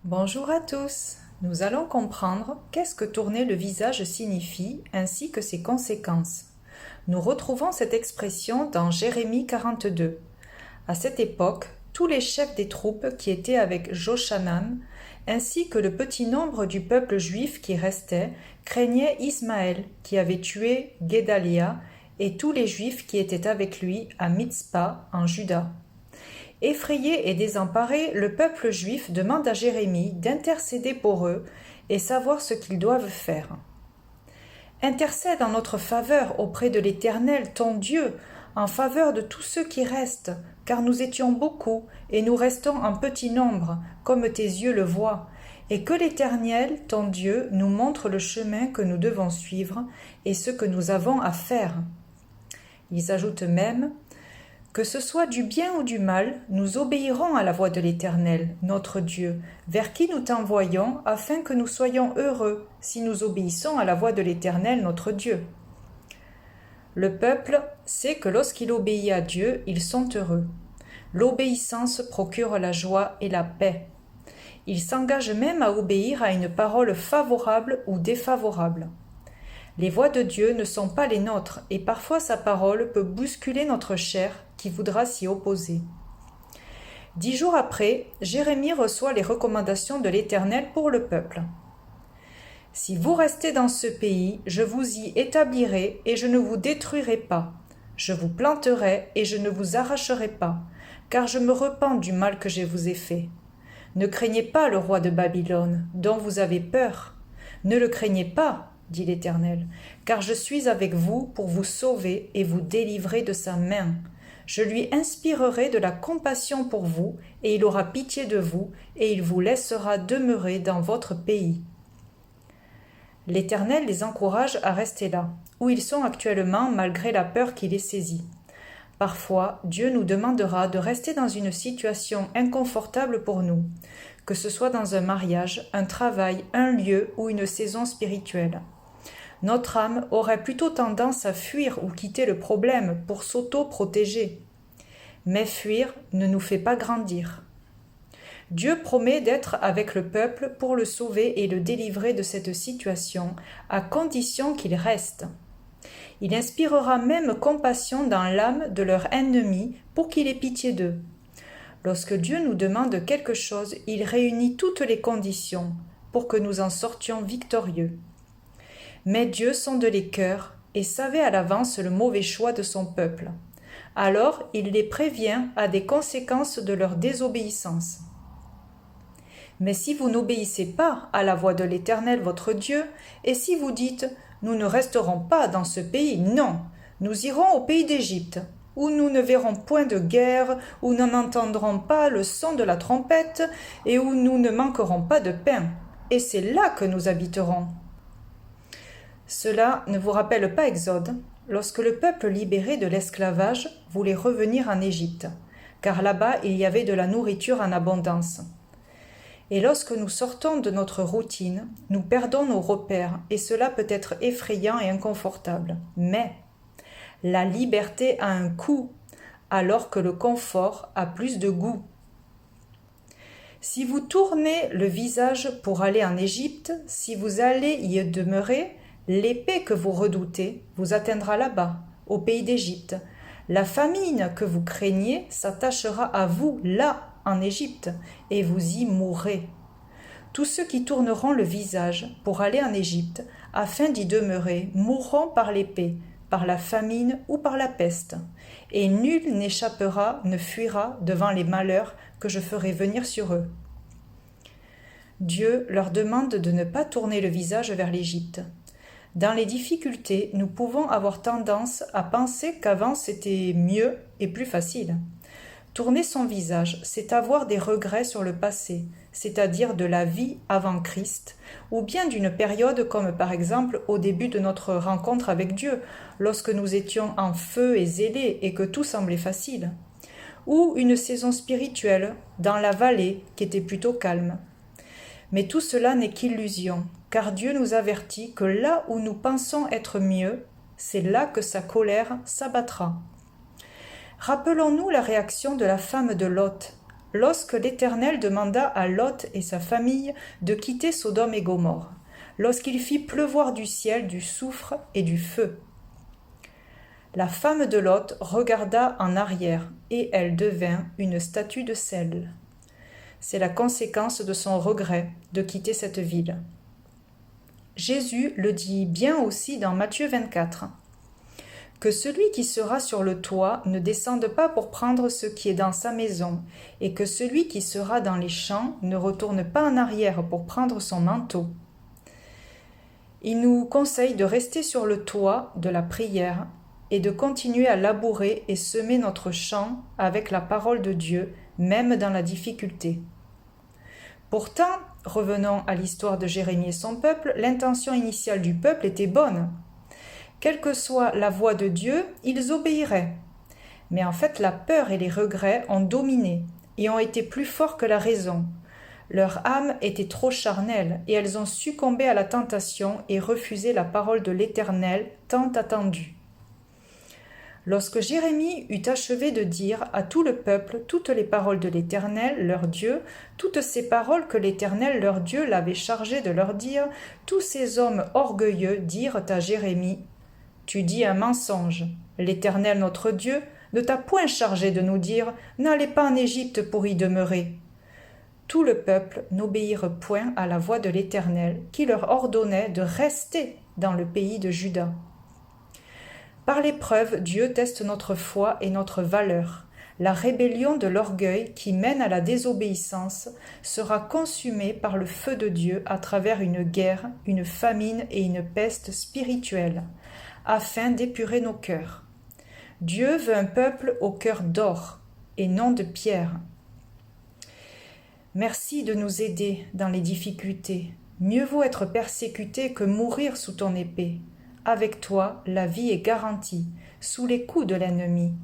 Bonjour à tous. Nous allons comprendre qu'est-ce que tourner le visage signifie ainsi que ses conséquences. Nous retrouvons cette expression dans Jérémie 42. À cette époque, tous les chefs des troupes qui étaient avec Joshanan, ainsi que le petit nombre du peuple juif qui restait, craignaient Ismaël qui avait tué Guédalia et tous les juifs qui étaient avec lui à Mitzpa en Juda. Effrayé et désemparé, le peuple juif demande à Jérémie d'intercéder pour eux et savoir ce qu'ils doivent faire. Intercède en notre faveur auprès de l'Éternel, ton Dieu, en faveur de tous ceux qui restent, car nous étions beaucoup et nous restons en petit nombre, comme tes yeux le voient, et que l'Éternel, ton Dieu, nous montre le chemin que nous devons suivre et ce que nous avons à faire. Ils ajoutent même que ce soit du bien ou du mal, nous obéirons à la voix de l'Éternel, notre Dieu, vers qui nous t'envoyons, afin que nous soyons heureux, si nous obéissons à la voix de l'Éternel, notre Dieu. Le peuple sait que lorsqu'il obéit à Dieu, ils sont heureux. L'obéissance procure la joie et la paix. Ils s'engagent même à obéir à une parole favorable ou défavorable. Les voies de Dieu ne sont pas les nôtres, et parfois sa parole peut bousculer notre chair qui voudra s'y opposer. 10 jours après, Jérémie reçoit les recommandations de l'Éternel pour le peuple. « Si vous restez dans ce pays, je vous y établirai et je ne vous détruirai pas. Je vous planterai et je ne vous arracherai pas, car je me repens du mal que je vous ai fait. Ne craignez pas le roi de Babylone, dont vous avez peur. Ne le craignez pas, dit l'Éternel, car je suis avec vous pour vous sauver et vous délivrer de sa main. Je lui inspirerai de la compassion pour vous, et il aura pitié de vous, et il vous laissera demeurer dans votre pays. » L'Éternel les encourage à rester là, où ils sont actuellement malgré la peur qui les saisit. Parfois, Dieu nous demandera de rester dans une situation inconfortable pour nous, que ce soit dans un mariage, un travail, un lieu ou une saison spirituelle. Notre âme aurait plutôt tendance à fuir ou quitter le problème pour s'auto-protéger. Mais fuir ne nous fait pas grandir. Dieu promet d'être avec le peuple pour le sauver et le délivrer de cette situation, à condition qu'il reste. Il inspirera même compassion dans l'âme de leur ennemi pour qu'il ait pitié d'eux. Lorsque Dieu nous demande quelque chose, il réunit toutes les conditions pour que nous en sortions victorieux. Mais Dieu sonde les cœurs et savait à l'avance le mauvais choix de son peuple. Alors il les prévient à des conséquences de leur désobéissance. Mais si vous n'obéissez pas à la voix de l'Éternel votre Dieu, et si vous dites « Nous ne resterons pas dans ce pays, non, nous irons au pays d'Égypte, où nous ne verrons point de guerre, où nous n'entendrons pas le son de la trompette, et où nous ne manquerons pas de pain, et c'est là que nous habiterons. » Cela ne vous rappelle pas Exode, lorsque le peuple libéré de l'esclavage voulait revenir en Égypte, car là-bas il y avait de la nourriture en abondance. Et lorsque nous sortons de notre routine, nous perdons nos repères, et cela peut être effrayant et inconfortable. Mais la liberté a un coût, alors que le confort a plus de goût. Si vous tournez le visage pour aller en Égypte, si vous allez y demeurer, l'épée que vous redoutez vous atteindra là-bas, au pays d'Égypte. La famine que vous craignez s'attachera à vous là, en Égypte, et vous y mourrez. Tous ceux qui tourneront le visage pour aller en Égypte, afin d'y demeurer, mourront par l'épée, par la famine ou par la peste, et nul n'échappera, ne fuira devant les malheurs que je ferai venir sur eux. Dieu leur demande de ne pas tourner le visage vers l'Égypte. Dans les difficultés, nous pouvons avoir tendance à penser qu'avant c'était mieux et plus facile. Tourner son visage, c'est avoir des regrets sur le passé, c'est-à-dire de la vie avant Christ, ou bien d'une période comme par exemple au début de notre rencontre avec Dieu, lorsque nous étions en feu et zélés et que tout semblait facile, ou une saison spirituelle, dans la vallée, qui était plutôt calme. Mais tout cela n'est qu'illusion, car Dieu nous avertit que là où nous pensons être mieux, c'est là que sa colère s'abattra. Rappelons-nous la réaction de la femme de Lot. lorsque l'Éternel demanda à Lot et sa famille de quitter Sodome et Gomorrhe, lorsqu'il fit pleuvoir du ciel du soufre et du feu. La femme de Lot regarda en arrière, et elle devint une statue de sel. C'est la conséquence de son regret de quitter cette ville. Jésus le dit bien aussi dans Matthieu 24. Que celui qui sera sur le toit ne descende pas pour prendre ce qui est dans sa maison, et que celui qui sera dans les champs ne retourne pas en arrière pour prendre son manteau. Il nous conseille de rester sur le toit de la prière et de continuer à labourer et semer notre champ avec la parole de Dieu, même dans la difficulté. Pourtant, revenons à l'histoire de Jérémie et son peuple, l'intention initiale du peuple était bonne. Quelle que soit la voix de Dieu, ils obéiraient. Mais en fait, la peur et les regrets ont dominé et ont été plus forts que la raison. Leur âme était trop charnelle et elles ont succombé à la tentation et refusé la parole de l'Éternel tant attendue. Lorsque Jérémie eut achevé de dire à tout le peuple toutes les paroles de l'Éternel, leur Dieu, toutes ces paroles que l'Éternel, leur Dieu, l'avait chargé de leur dire, tous ces hommes orgueilleux dirent à Jérémie : « Tu dis un mensonge. L'Éternel, notre Dieu, ne t'a point chargé de nous dire : N'allez pas en Égypte pour y demeurer. » Tout le peuple n'obéirent point à la voix de l'Éternel, qui leur ordonnait de rester dans le pays de Juda. Par l'épreuve, Dieu teste notre foi et notre valeur. La rébellion de l'orgueil qui mène à la désobéissance sera consumée par le feu de Dieu à travers une guerre, une famine et une peste spirituelle, afin d'épurer nos cœurs. Dieu veut un peuple au cœur d'or et non de pierre. Merci de nous aider dans les difficultés. Mieux vaut être persécuté que mourir sous ton épée. Avec toi, la vie est garantie, sous les coups de l'ennemi.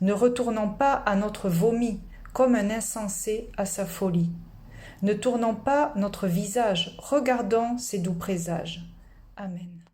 Ne retournons pas à notre vomi, comme un insensé à sa folie. Ne tournons pas notre visage, regardons ses doux présages. Amen.